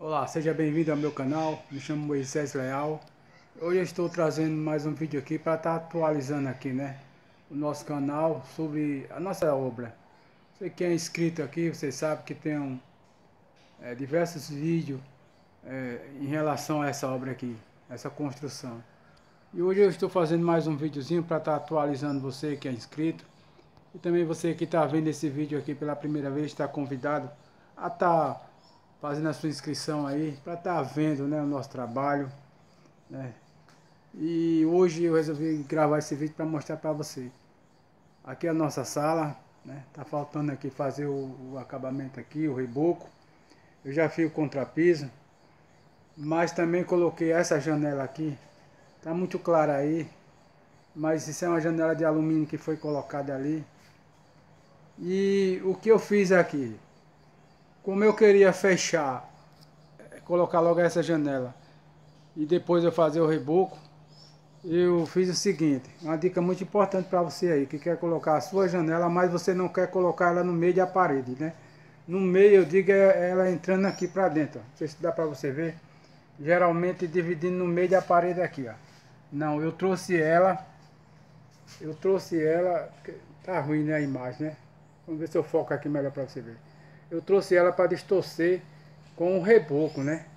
Olá, seja bem-vindo ao meu canal, me chamo Moisés Leal. Hoje eu estou trazendo mais um vídeo aqui para estar atualizando aqui, né, o nosso canal sobre a nossa obra. Você que é inscrito aqui, você sabe que tem diversos vídeos em relação a essa obra aqui, essa construção. E hoje eu estou fazendo mais um videozinho para estar atualizando você que é inscrito. E também você que está vendo esse vídeo aqui pela primeira vez, está convidado a estar fazendo a sua inscrição aí, para estar vendo, né, o nosso trabalho, né? E hoje eu resolvi gravar esse vídeo para mostrar para você. Aqui é a nossa sala, né? Tá faltando aqui fazer o acabamento aqui, o reboco. Eu já fiz o contrapiso, mas também coloquei essa janela aqui. Tá muito clara aí, mas isso é uma janela de alumínio que foi colocada ali. E o que eu fiz aqui? Como eu queria fechar, colocar logo essa janela e depois eu fazer o reboco, eu fiz o seguinte, uma dica muito importante para você aí, que quer colocar a sua janela, mas você não quer colocar ela no meio da parede, né? No meio, eu digo, ela entrando aqui para dentro, ó. Não sei se dá para você ver, geralmente dividindo no meio da parede aqui, ó. Não, eu trouxe ela, tá ruim, né, a imagem, né? Vamos ver se eu foco aqui melhor para você ver. Eu trouxe ela para distorcer com o reboco, né?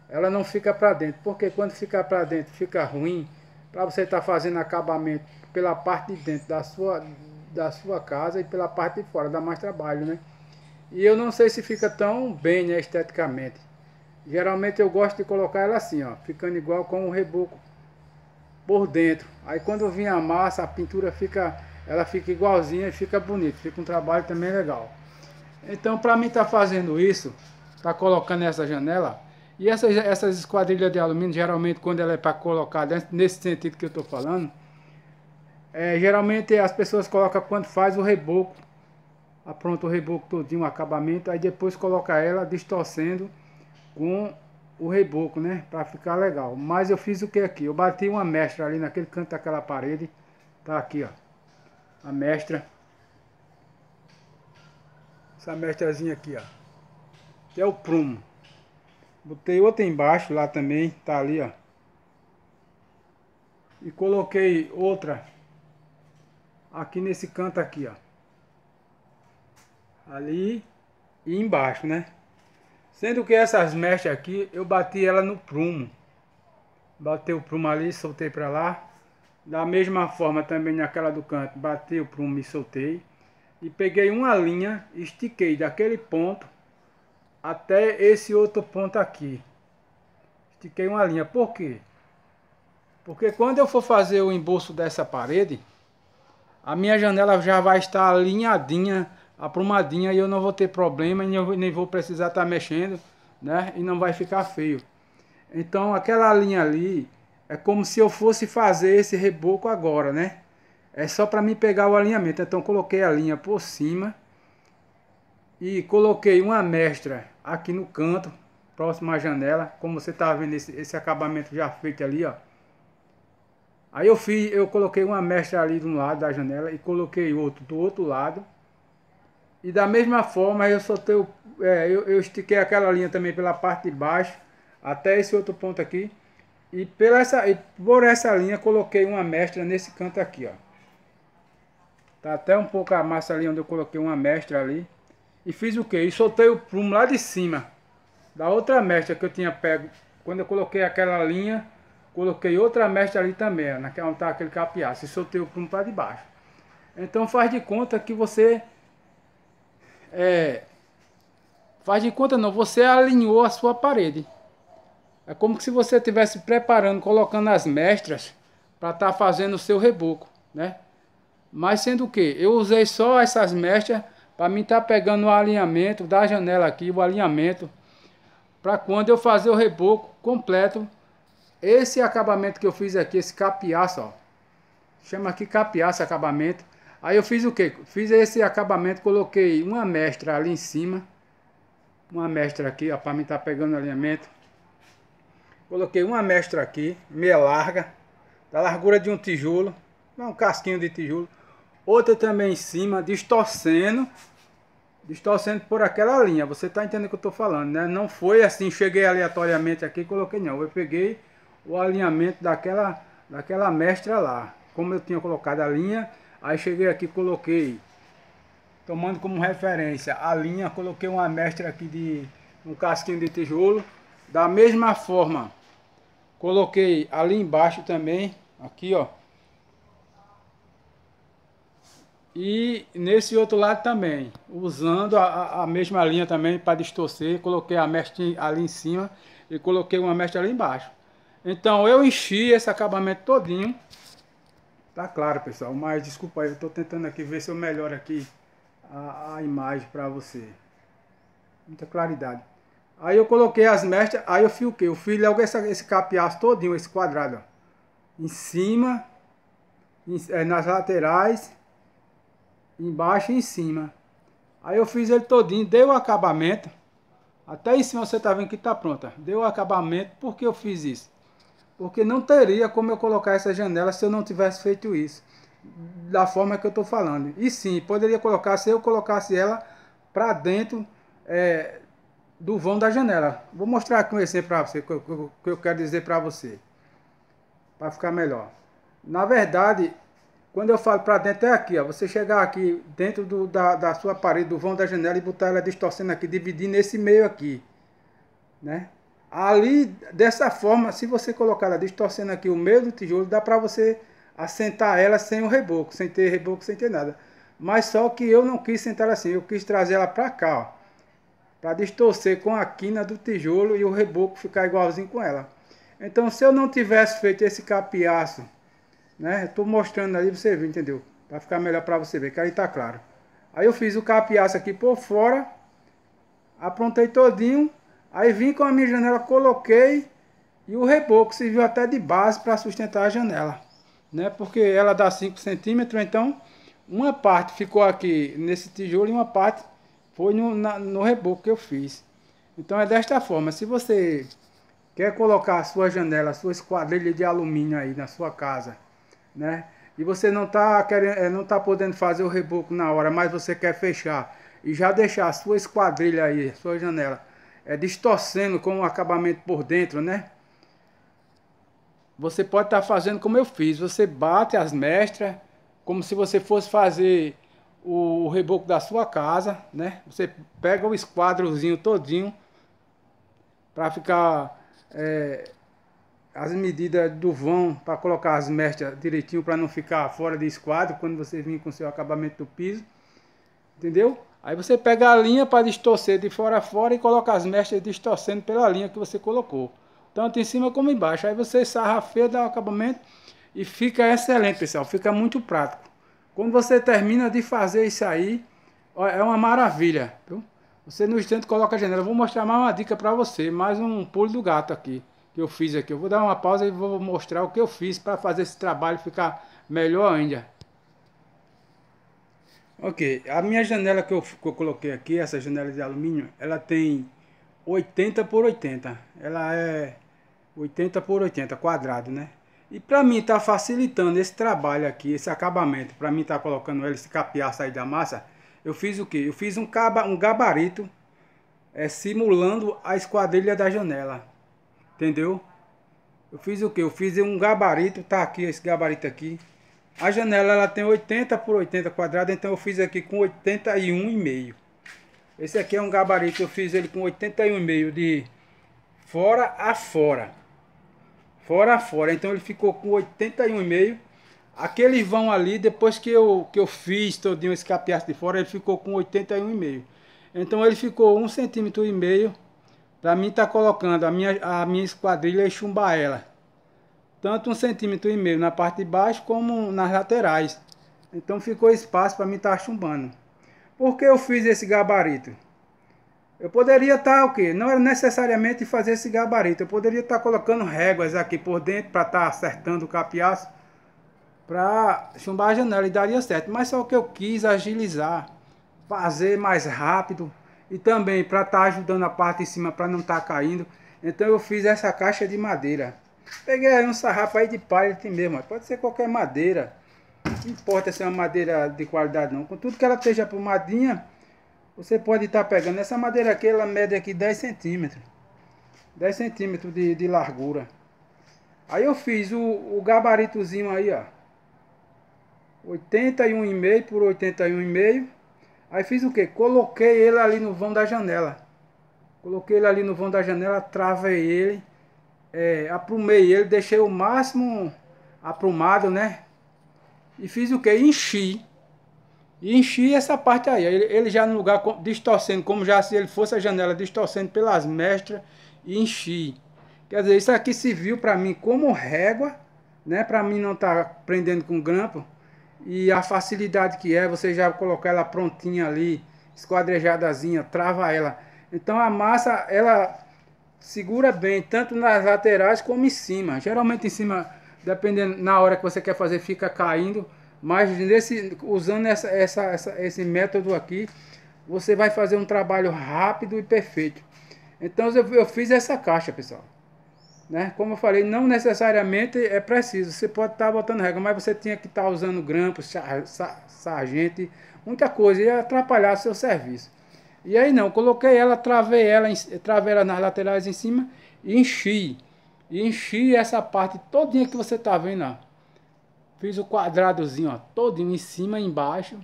Ela não fica para dentro, porque quando ficar para dentro fica ruim. Para você estar fazendo acabamento pela parte de dentro da sua casa e pela parte de fora, dá mais trabalho, né? E eu não sei se fica tão bem, né, esteticamente. Geralmente eu gosto de colocar ela assim, ó, ficando igual com o reboco por dentro. Aí quando vir a massa, a pintura fica, ela fica igualzinha e fica bonito, fica um trabalho também legal. Então, para mim estar fazendo isso, tá colocando essa janela, e essas esquadrilhas de alumínio, geralmente quando ela é para colocar nesse sentido que eu estou falando, geralmente as pessoas colocam quando faz o reboco, apronta o reboco todinho, o acabamento, aí depois coloca ela distorcendo com o reboco, né, para ficar legal. Mas eu fiz o que aqui? Eu bati uma mestra ali naquele canto daquela parede, tá aqui, ó, a mestra, essa mestrazinha aqui, ó, que é o prumo. Botei outra embaixo lá também, tá ali, ó. E coloquei outra aqui nesse canto aqui, ó. Ali e embaixo, né? Sendo que essas mechas aqui, eu bati ela no prumo. Bati o prumo ali, soltei pra lá. Da mesma forma também naquela do canto, bati o prumo e soltei. E peguei uma linha, estiquei daquele ponto até esse outro ponto aqui. Estiquei uma linha, por quê? Porque quando eu for fazer o embolso dessa parede, a minha janela já vai estar alinhadinha, aprumadinha, e eu não vou ter problema, e eu nem vou precisar estar mexendo, né? E não vai ficar feio. Então aquela linha ali é como se eu fosse fazer esse reboco agora, né? É só para mim pegar o alinhamento. Então coloquei a linha por cima e coloquei uma mestra aqui no canto, próximo à janela, como você está vendo esse acabamento já feito ali, ó. Aí eu coloquei uma mestra ali de um lado da janela e coloquei outro do outro lado. E da mesma forma eu soltei eu estiquei aquela linha também pela parte de baixo até esse outro ponto aqui. E por essa linha coloquei uma mestra nesse canto aqui, ó. Tá até um pouco a massa ali onde eu coloquei uma mestra ali. E fiz o que? E soltei o prumo lá de cima da outra mestra que eu tinha pego. Quando eu coloquei aquela linha, coloquei outra mestra ali também, ó, naquela onde tá aquele capiaço, e soltei o prumo para de baixo. Então faz de conta que você faz de conta não, você alinhou a sua parede. É como se você estivesse preparando, colocando as mestras para estar fazendo o seu reboco, né? Mas sendo que eu usei só essas mestras para mim estar pegando o alinhamento da janela aqui, o alinhamento, para quando eu fazer o reboco completo, esse acabamento que eu fiz aqui, esse capiaço, ó, chama aqui capiaço acabamento. Aí eu fiz o que? Fiz esse acabamento, coloquei uma mestra ali em cima, uma mestra aqui, ó, para mim estar pegando o alinhamento. Coloquei uma mestra aqui, meia larga, da largura de um tijolo, um casquinho de tijolo. Outra também em cima, distorcendo distorcendo por aquela linha. Você tá entendendo o que eu tô falando, né? Não foi assim, cheguei aleatoriamente aqui e coloquei, não. Eu peguei o alinhamento daquela mestra lá. Como eu tinha colocado a linha, aí cheguei aqui e coloquei, tomando como referência a linha, coloquei uma mestra aqui de um casquinho de tijolo. Da mesma forma, coloquei ali embaixo também, aqui ó. E nesse outro lado também, usando a mesma linha também para distorcer, coloquei a mestra ali em cima e coloquei uma mestra ali embaixo. Então eu enchi esse acabamento todinho. Tá claro, pessoal, mas desculpa aí, eu estou tentando aqui ver se eu melhoro aqui a imagem para você. Muita claridade. Aí eu coloquei as mestras, aí eu fiz o quê? Eu fiz logo esse capeaço todinho, esse quadrado, ó. Em cima, nas laterais, embaixo e em cima. Aí eu fiz ele todinho, dei o acabamento. Até em cima você tá vendo que tá pronta. Deu o acabamento, por que eu fiz isso? Porque não teria como eu colocar essa janela se eu não tivesse feito isso. Da forma que eu tô falando. E sim, poderia colocar se eu colocasse ela para dentro do vão da janela. Vou mostrar aqui um exemplo para você, que eu quero dizer para você. Para ficar melhor. Na verdade, quando eu falo para dentro é aqui, ó. Você chegar aqui dentro da sua parede, do vão da janela e botar ela distorcendo aqui, dividir nesse meio aqui, né? Ali, dessa forma, se você colocar ela distorcendo aqui o meio do tijolo, dá para você assentar ela sem o reboco, sem ter reboco, sem ter nada. Mas só que eu não quis sentar assim, eu quis trazer ela para cá, ó, para distorcer com a quina do tijolo e o reboco ficar igualzinho com ela. Então, se eu não tivesse feito esse capeaço, né? Estou mostrando ali, você ver, entendeu? Para ficar melhor para você ver, que aí tá claro. Aí eu fiz o capeaço aqui por fora, aprontei todinho, aí vim com a minha janela, coloquei e o reboco serviu até de base para sustentar a janela, né? Porque ela dá 5 centímetros, então uma parte ficou aqui nesse tijolo e uma parte foi no reboco que eu fiz. Então é desta forma, se você quer colocar a sua janela, a sua esquadrilha de alumínio aí na sua casa, né? E você não está querendo, não tá podendo fazer o reboco na hora, mas você quer fechar e já deixar a sua esquadrilha aí, a sua janela, distorcendo com o acabamento por dentro, né? Você pode estar fazendo como eu fiz. Você bate as mestras, como se você fosse fazer o reboco da sua casa, né? Você pega o esquadrozinho todinho para ficar as medidas do vão, para colocar as mestras direitinho, para não ficar fora de esquadro quando você vir com seu acabamento do piso, entendeu? Aí você pega a linha para distorcer de fora a fora e coloca as mestras distorcendo pela linha que você colocou, tanto em cima como embaixo. Aí você sarrafeia, dá o acabamento e fica excelente, pessoal, fica muito prático. Quando você termina de fazer isso aí, ó, é uma maravilha, viu? Você no instante coloca a janela. Eu vou mostrar mais uma dica para você, mais um pulo do gato aqui que eu fiz aqui. Eu vou dar uma pausa e vou mostrar o que eu fiz para fazer esse trabalho ficar melhor ainda. Ok, a minha janela que eu coloquei aqui, essa janela de alumínio, ela tem 80 por 80. Ela é 80 por 80 quadrado, né? E para mim tá facilitando esse trabalho aqui, esse acabamento, para mim tá colocando ele, esse capear sair da massa, eu fiz o que? Eu fiz um gabarito simulando a esquadrilha da janela, entendeu? Eu fiz o que? Eu fiz um gabarito, tá aqui esse gabarito aqui. A janela ela tem 80 por 80 quadrado, então eu fiz aqui com 81,5. Esse aqui é um gabarito, eu fiz ele com 81,5 de fora a fora. Fora a fora, então ele ficou com 81,5. Aqueles vão ali, depois que eu fiz todinho esse capeaço de fora, ele ficou com 81,5. Então ele ficou 1,5 centímetro para mim estar colocando a minha esquadrilha e chumbar ela. Tanto 1,5 centímetro na parte de baixo como nas laterais. Então ficou espaço para mim estar chumbando. Por que eu fiz esse gabarito? Eu poderia estar o quê? Não era necessariamente fazer esse gabarito. Eu poderia estar colocando réguas aqui por dentro para estar acertando o capeaço para chumbar a janela e daria certo. Mas só que eu quis agilizar, fazer mais rápido e também para estar ajudando a parte de cima para não estar caindo. Então eu fiz essa caixa de madeira. Peguei aí um sarrafo aí de pallet mesmo, pode ser qualquer madeira, não importa se é uma madeira de qualidade não, contudo que ela esteja aprumadinha, você pode estar pegando. Essa madeira aqui, ela mede aqui 10 centímetros. 10 centímetros de largura. Aí eu fiz o gabaritozinho aí, ó. 81,5 por 81,5. Aí fiz o que? Coloquei ele ali no vão da janela. Coloquei ele ali no vão da janela, travei ele, aprumei ele, deixei o máximo aprumado, né? E fiz o que? Enchi. E enchi essa parte aí. Ele já no lugar distorcendo, como já se ele fosse a janela, distorcendo pelas mestras, e enchi. Quer dizer, isso aqui serviu para mim como régua, né? Para mim não estar prendendo com grampo. E a facilidade que é, você já colocar ela prontinha ali, esquadrejadazinha, trava ela. Então a massa, ela segura bem, tanto nas laterais como em cima. Geralmente em cima, dependendo, na hora que você quer fazer, fica caindo. Mas usando esse método aqui, você vai fazer um trabalho rápido e perfeito. Então eu fiz essa caixa, pessoal. Né? Como eu falei, não necessariamente é preciso. Você pode estar botando régua, mas você tinha que estar usando grampo, sargente, muita coisa, ia atrapalhar seu serviço. E aí não, coloquei ela, travei ela nas laterais em cima e enchi. E enchi essa parte todinha que você está vendo, ó. Fiz o quadradozinho, ó, todinho em cima e embaixo.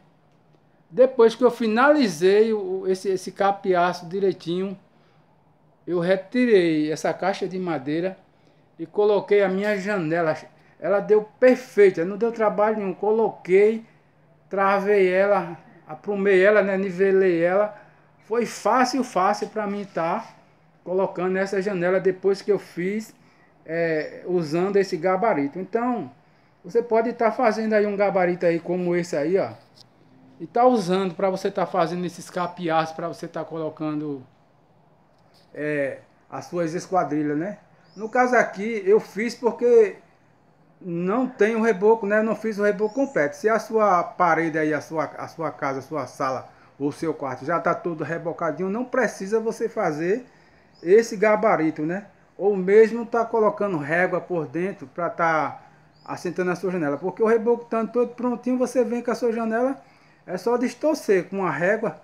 Depois que eu finalizei esse capeaço direitinho, eu retirei essa caixa de madeira e coloquei a minha janela. Ela deu perfeita, não deu trabalho nenhum. Coloquei, travei ela, aprumei ela, né, nivelei ela. Foi fácil para mim estar colocando essa janela depois que eu fiz usando esse gabarito. Então, você pode estar fazendo aí um gabarito aí como esse aí, ó. E tá usando para você estar fazendo esses capeaços, para você estar colocando as suas esquadrilhas, né? No caso aqui, eu fiz porque não tem o reboco, né? Eu não fiz o reboco completo. Se a sua parede aí, a sua casa, a sua sala ou seu quarto já está todo rebocadinho, não precisa você fazer esse gabarito, né? Ou mesmo tá colocando régua por dentro para estar assentando a sua janela. Porque o reboco estando todo prontinho, você vem com a sua janela, é só distorcer com a régua.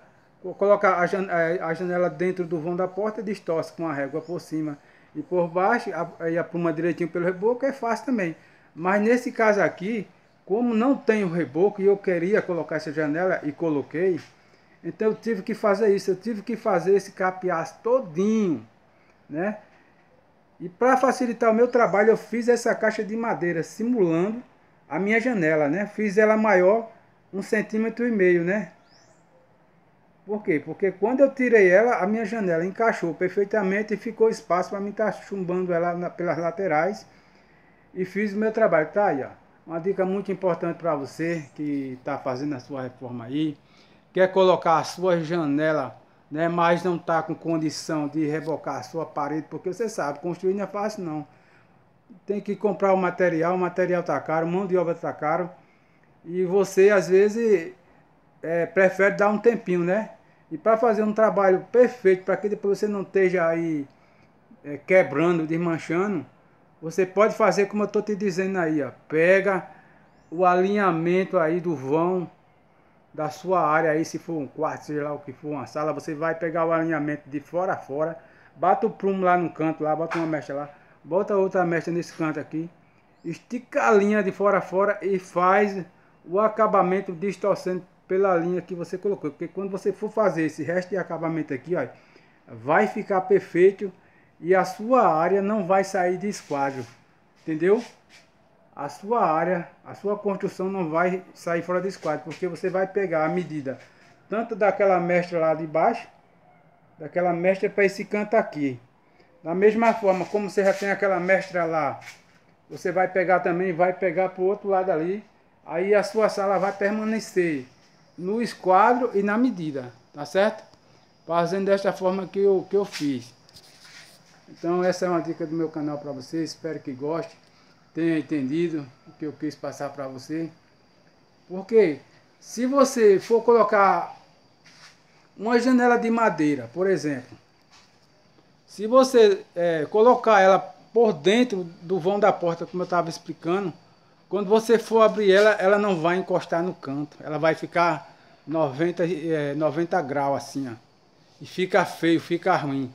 Coloca a janela dentro do vão da porta e distorce com a régua por cima e por baixo, aí apruma direitinho pelo reboco, é fácil também. Mas nesse caso aqui, como não tem o reboco e eu queria colocar essa janela e coloquei, então eu tive que fazer isso, eu tive que fazer esse capeaço todinho, né? E para facilitar o meu trabalho, eu fiz essa caixa de madeira simulando a minha janela, né? Fiz ela maior, 1,5 centímetros, né? Por quê? Porque quando eu tirei ela, a minha janela encaixou perfeitamente e ficou espaço para mim estar chumbando ela pelas laterais. E fiz o meu trabalho. Tá aí, ó. Uma dica muito importante para você que está fazendo a sua reforma aí. Quer colocar a sua janela, né? Mas não está com condição de rebocar a sua parede. Porque você sabe, construir não é fácil não. Tem que comprar o material está caro, mão de obra está caro. E você às vezes prefere dar um tempinho, né? E para fazer um trabalho perfeito, para que depois você não esteja aí quebrando, desmanchando, você pode fazer como eu estou te dizendo aí, ó. Pega o alinhamento aí do vão da sua área aí, se for um quarto, seja lá o que for, uma sala, você vai pegar o alinhamento de fora a fora, bata o prumo lá no canto, lá, bota uma mecha lá, bota outra mecha nesse canto aqui, estica a linha de fora a fora e faz o acabamento distorcendo pela linha que você colocou, porque quando você for fazer esse resto de acabamento aqui, ó, vai ficar perfeito e a sua área não vai sair de esquadro, entendeu? A sua área, a sua construção não vai sair fora de esquadro, porque você vai pegar a medida tanto daquela mestra lá de baixo, daquela mestra para esse canto aqui. Da mesma forma, como você já tem aquela mestra lá, você vai pegar também, vai pegar para o outro lado ali, aí a sua sala vai permanecer no esquadro e na medida, tá certo? Fazendo desta forma que eu fiz. Então essa é uma dica do meu canal para você, espero que goste, tenha entendido o que eu quis passar para você. Porque se você for colocar uma janela de madeira, por exemplo, se você colocar ela por dentro do vão da porta, como eu estava explicando, quando você for abrir ela, ela não vai encostar no canto, ela vai ficar 90 graus assim, ó. E fica feio, fica ruim.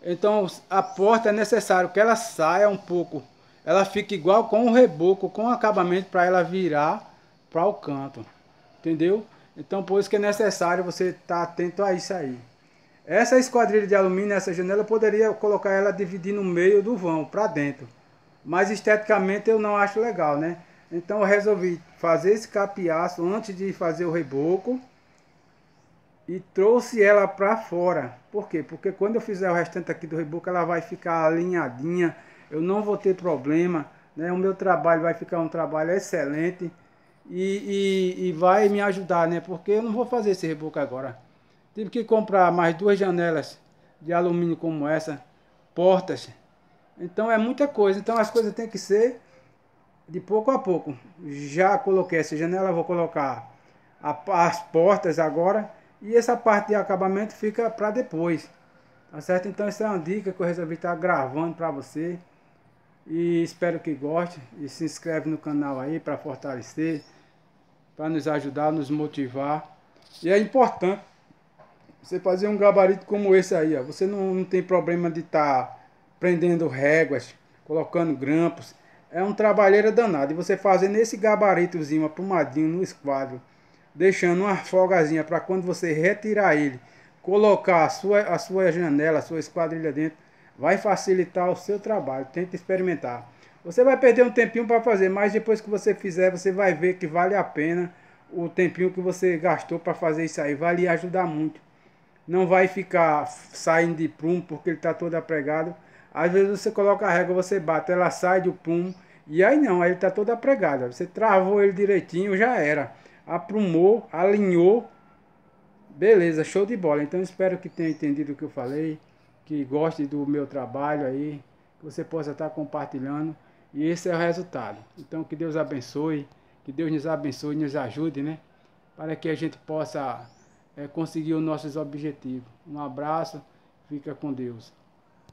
Então a porta é necessário que ela saia um pouco. Ela fique igual com o reboco, com o acabamento para ela virar para o canto. Entendeu? Então por isso que é necessário você estar atento a isso aí. Essa esquadrilha de alumínio, essa janela, eu poderia colocar ela dividir no meio do vão, para dentro. Mas esteticamente eu não acho legal, né? Então eu resolvi fazer esse capiaço antes de fazer o reboco. E trouxe ela para fora. Por quê? Porque quando eu fizer o restante aqui do reboco, ela vai ficar alinhadinha. Eu não vou ter problema, né? O meu trabalho vai ficar um trabalho excelente. E vai me ajudar, né? Porque eu não vou fazer esse reboco agora. Tive que comprar mais 2 janelas de alumínio como essa. Portas. Então é muita coisa. Então as coisas têm que ser de pouco a pouco. Já coloquei essa janela, vou colocar as portas agora. E essa parte de acabamento fica para depois. Tá certo? Então essa é uma dica que eu resolvi estar gravando para você. E espero que goste. E se inscreve no canal aí para fortalecer. Para nos ajudar, nos motivar. E é importante você fazer um gabarito como esse aí. Ó. Você não tem problema de estar prendendo réguas, colocando grampos. É um trabalheira danado. E você fazendo esse gabaritozinho aprumadinho no esquadro, deixando uma folgazinha para quando você retirar ele, colocar a sua janela, a sua esquadrilha dentro, vai facilitar o seu trabalho. Tente experimentar. Você vai perder um tempinho para fazer, mas depois que você fizer, você vai ver que vale a pena o tempinho que você gastou para fazer isso aí. Vai lhe ajudar muito. Não vai ficar saindo de prumo porque ele está todo apregado. Às vezes você coloca a régua, você bate, ela sai do prumo. E aí não, aí ele está todo apregado. Você travou ele direitinho, já era. Aprumou, alinhou. Beleza, show de bola. Então espero que tenha entendido o que eu falei. Que goste do meu trabalho aí. Que você possa estar compartilhando. E esse é o resultado. Então que Deus abençoe. Que Deus nos abençoe e nos ajude, né? Para que a gente possa conseguir os nossos objetivos. Um abraço, fica com Deus.